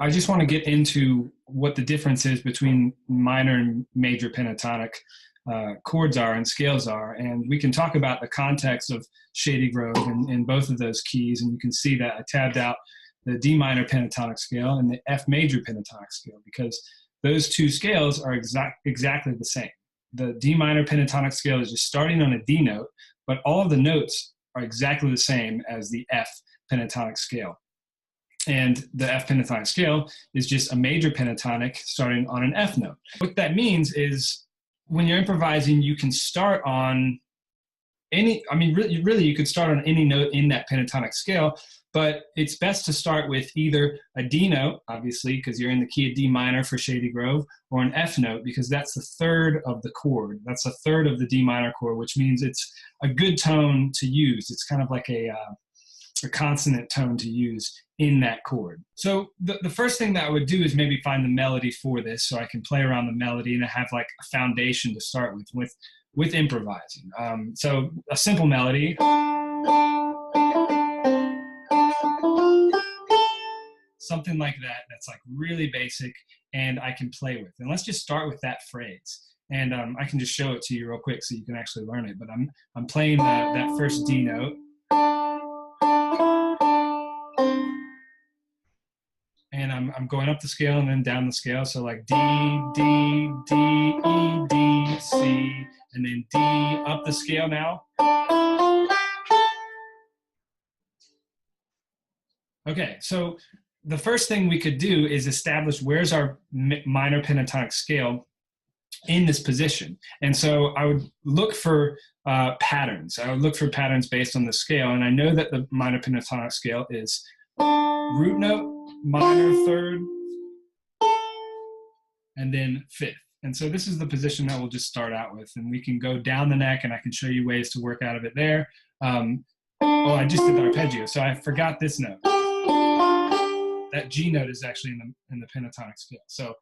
I just want to get into what the difference is between minor and major pentatonic chords are and scales are. And we can talk about the context of Shady Grove in both of those keys. And you can see that I tabbed out the D minor pentatonic scale and the F major pentatonic scale, because those two scales are exactly the same. The D minor pentatonic scale is just starting on a D note, but all of the notes are exactly the same as the F pentatonic scale. And the F pentatonic scale is just a major pentatonic starting on an F note. What that means is when you're improvising, you can start on any, I mean, really you could start on any note in that pentatonic scale, but it's best to start with either a D note, obviously, because you're in the key of D minor for Shady Grove, or an F note, because that's the third of the chord. That's a third of the D minor chord, which means it's a good tone to use. It's kind of like a consonant tone to use in that chord. So the first thing that I would do is maybe find the melody for this, so I can play around the melody and I have like a foundation to start with improvising. So a simple melody. Something like that, that's like really basic and I can play with. And let's just start with that phrase. And I can just show it to you real quick so you can actually learn it. But I'm playing that first D note. And I'm going up the scale and then down the scale. So like D, D, D, E, D, C, and then D up the scale now. Okay, so the first thing we could do is establish where's our minor pentatonic scale in this position. And so I would look for patterns. I would look for patterns based on the scale. And I know that the minor pentatonic scale is root note, minor third, and then fifth. And so this is the position that we'll just start out with. And we can go down the neck and I can show you ways to work out of it there. Oh, I just did the arpeggio, so I forgot this note. That G note is actually in the pentatonic scale. So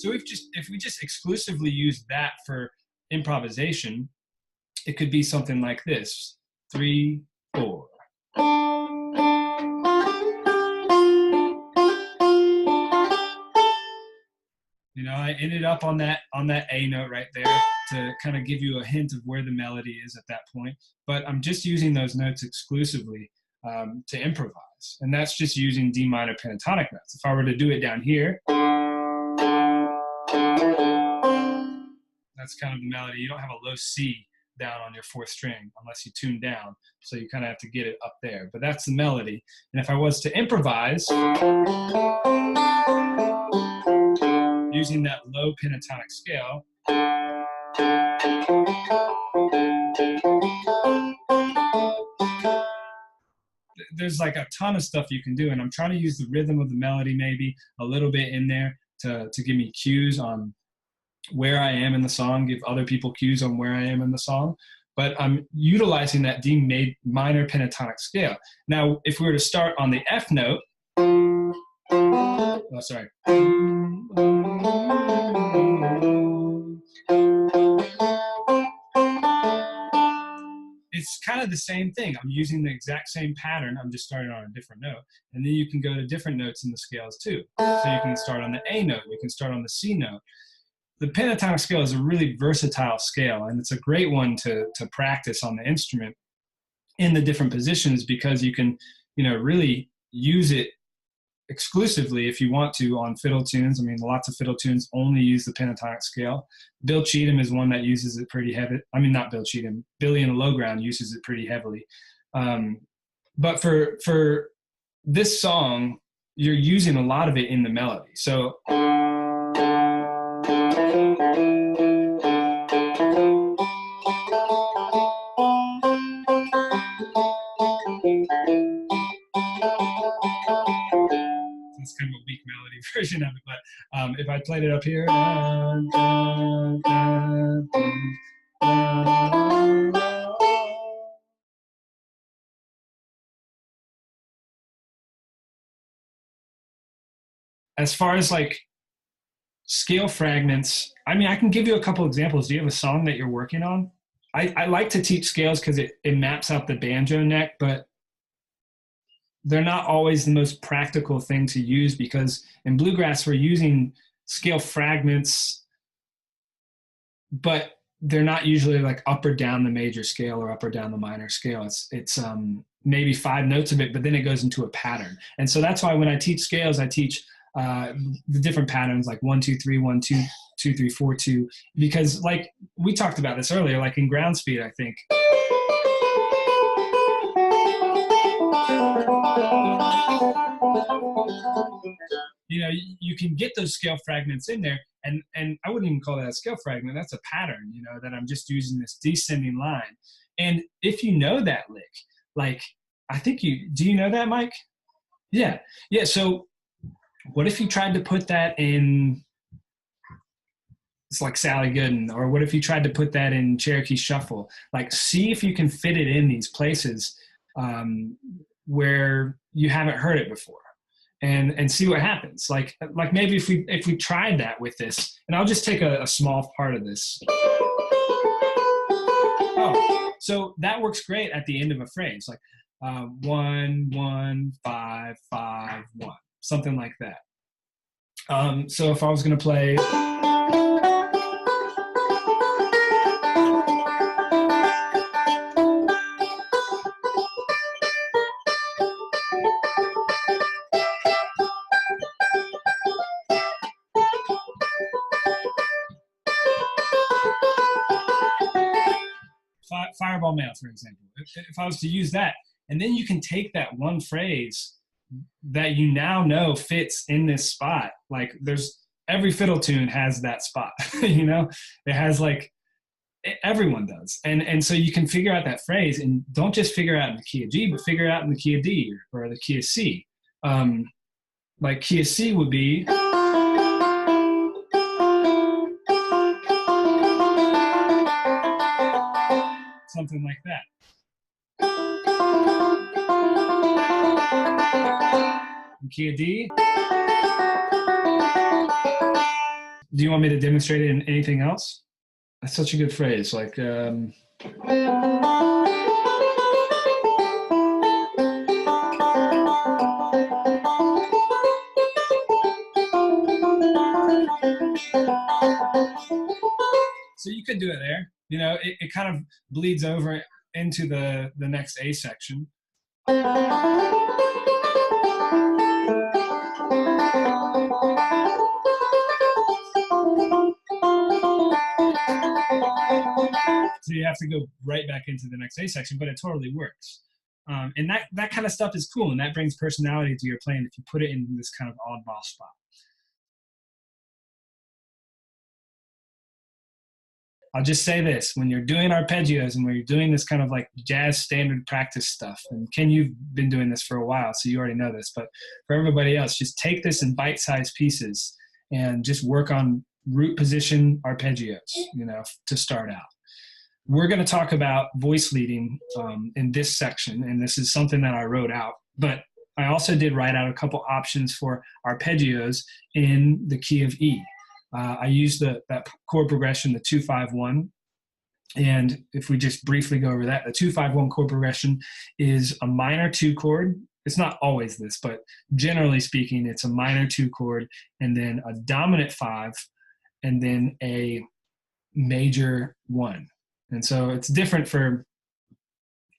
if we just exclusively use that for improvisation, it could be something like this: 3, 4. You know, I ended up on that A note right there to kind of give you a hint of where the melody is at that point. But I'm just using those notes exclusively to improvise. And that's just using D minor pentatonic notes. If I were to do it down here, that's kind of the melody. You don't have a low C down on your 4th string unless you tune down. So you kind of have to get it up there. But that's the melody. And if I was to improvise using that low pentatonic scale, there's like a ton of stuff you can do, and I'm trying to use the rhythm of the melody maybe a little bit in there to give me cues on where I am in the song, give other people cues on where I am in the song. But I'm utilizing that D minor pentatonic scale. Now, if we were to start on the F note, oh, sorry. It's kind of the same thing. I'm using the exact same pattern. I'm just starting on a different note. And then you can go to different notes in the scales too. So you can start on the A note. You can start on the C note. The pentatonic scale is a really versatile scale, and it's a great one to practice on the instrument in the different positions, because you can, you know, really use it exclusively if you want to on fiddle tunes. I mean, lots of fiddle tunes only use the pentatonic scale. Bill Cheatham is one that uses it pretty heavy. I mean, not Bill Cheatham. Billy in the Low Ground uses it pretty heavily. But for this song, you're using a lot of it in the melody. So it's kind of a weak melody version of it, but if I played it up here, as far as like scale fragments, I mean, I can give you a couple examples. Do you have a song that you're working on? I like to teach scales because it maps out the banjo neck, but they're not always the most practical thing to use, because in bluegrass we're using scale fragments, but they're not usually like up or down the major scale or up or down the minor scale. It's maybe 5 notes of it, but then it goes into a pattern. And so that's why when I teach scales, I teach the different patterns, like 1 2 3 1 2 2 3 4 2, because like we talked about this earlier, like in ground speed, I think you can get those scale fragments in there, and I wouldn't even call that a scale fragment. That's a pattern, that I'm just using this descending line. And if you know that lick, like I think do you know that, Mike? Yeah. So what if you tried to put that in, it's like Sally Gooden, or what if you tried to put that in Cherokee Shuffle? Like, see if you can fit it in these places where you haven't heard it before, and see what happens. Like maybe if we tried that with this, and I'll just take a small part of this. Oh, so that works great at the end of a phrase, like 1 1 5 5 1, something like that. So if I was going to play, Fireball Mail, for example, if I was to use that, and then you can take that one phrase that you now know fits in this spot. Like every fiddle tune has that spot, it has, like, everyone does. And so you can figure out that phrase, and don't just figure out in the key of G, but figure out in the key of D or the key of C. Like key of C would be, something like that. In key of D. Do you want me to demonstrate it in anything else? That's such a good phrase. Like, so you could do it there. It kind of bleeds over into the next A section. So you have to go right back into the next A section, but it totally works. And that kind of stuff is cool, and that brings personality to your playing if you put it in this kind of oddball spot. I'll just say this: when you're doing arpeggios and when you're doing this kind of like jazz standard practice stuff, and Ken, you've been doing this for a while, so you already know this, but for everybody else, just take this in bite-sized pieces and just work on root position arpeggios, to start out. We're going to talk about voice leading in this section, and this is something that I wrote out, but I also did write out a couple options for arpeggios in the key of E. I used that chord progression, the 2-5-1. And if we just briefly go over that, the 2-5-1 chord progression is a minor 2 chord. It's not always this, but generally speaking, it's a minor 2 chord, and then a dominant 5, and then a major 1. And so it's different for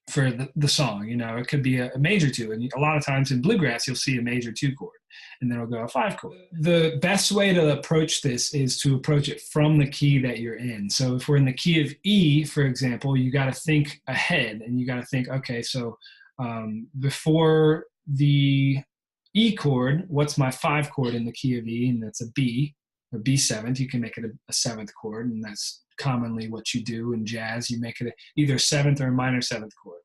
the song. It could be a major 2. And a lot of times in bluegrass, you'll see a major 2 chord, and then it'll go a 5 chord. The best way to approach this is to approach it from the key that you're in. So if we're in the key of E, for example, you got to think ahead, and you got to think, okay, so before the E chord, what's my 5 chord in the key of E? And that's a B, or B7. You can make it a 7th chord, and that's commonly what you do in jazz. You make it either 7th or a minor 7th chord.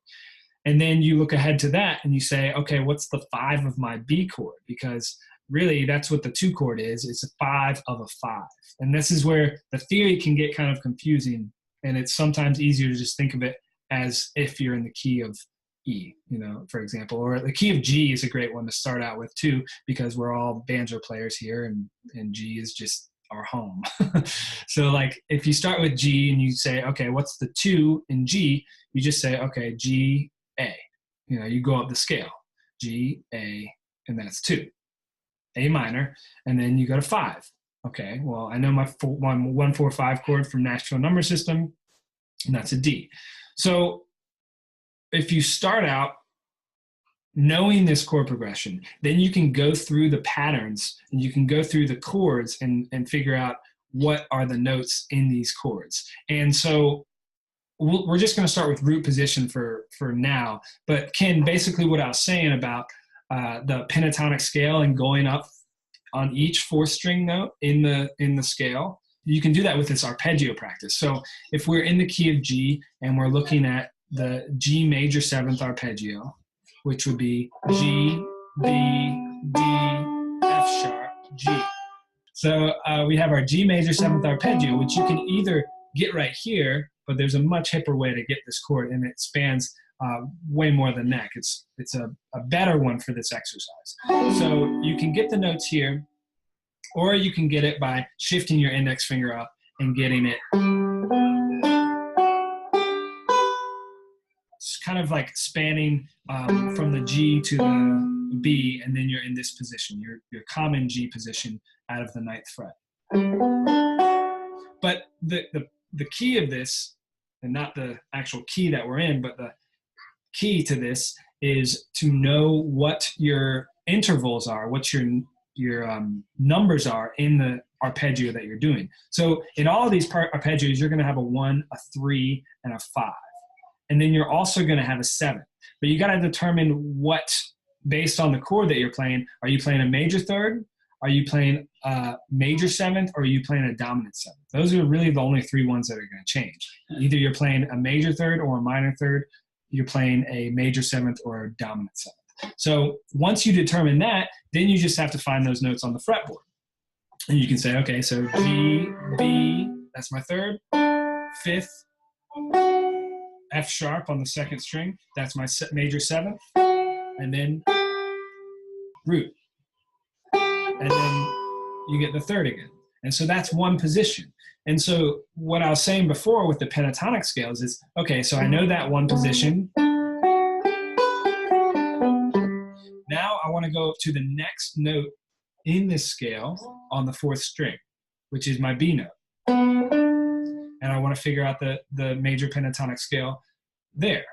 And then you look ahead to that and you say, okay, what's the 5 of my B chord? Because really that's what the 2 chord is. It's a 5 of a 5. And this is where the theory can get kind of confusing, and it's sometimes easier to just think of it as if you're in the key of E, for example, or the key of G is a great one to start out with too, because we're all banjo players here, and G is just our home. So like if you start with G and you say, okay, what's the 2 in G? You just say, okay, G, A. You go up the scale. G, A, and that's 2. A minor, and then you go to 5. Okay, well, I know my 1, 4, 5 chord from Nashville number system, and that's a D. So if you start out knowing this chord progression, then you can go through the patterns and you can go through the chords and figure out what are the notes in these chords. And so we're just going to start with root position for now. But Ken, basically what I was saying about the pentatonic scale and going up on each 4th string note in the scale, you can do that with this arpeggio practice. So if we're in the key of G and we're looking at the G major 7th arpeggio, which would be G, B, D, F sharp, G. So we have our G major 7th arpeggio, which you can either get right here, but there's a much hipper way to get this chord, and it spans way more than neck. It's a better one for this exercise. So you can get the notes here, or you can get it by shifting your index finger up and getting it. It's kind of like spanning from the G to the B, and then you're in this position, your common G position out of the 9th fret. But the key of this, and not the actual key that we're in, but the key to this is to know what your intervals are, what your numbers are in the arpeggio that you're doing. So in all of these arpeggios, you're going to have a 1, a 3, and a 5. And then you're also going to have a 7. But you got to determine what, based on the chord that you're playing, are you playing a major 3rd? Are you playing a major 7th? Or are you playing a dominant 7th? Those are really the only 3 ones that are going to change. Either you're playing a major 3rd or a minor 3rd. You're playing a major 7th or a dominant 7th. So once you determine that, then you just have to find those notes on the fretboard. And you can say, okay, so G, B, that's my 3rd, 5th, F sharp on the 2nd string, that's my major 7th, and then root. And then you get the 3rd again. And so that's one position. And so what I was saying before with the pentatonic scales is, okay, so I know that one position. Now I want to go to the next note in this scale on the 4th string, which is my B note. And I want to figure out the major pentatonic scale there.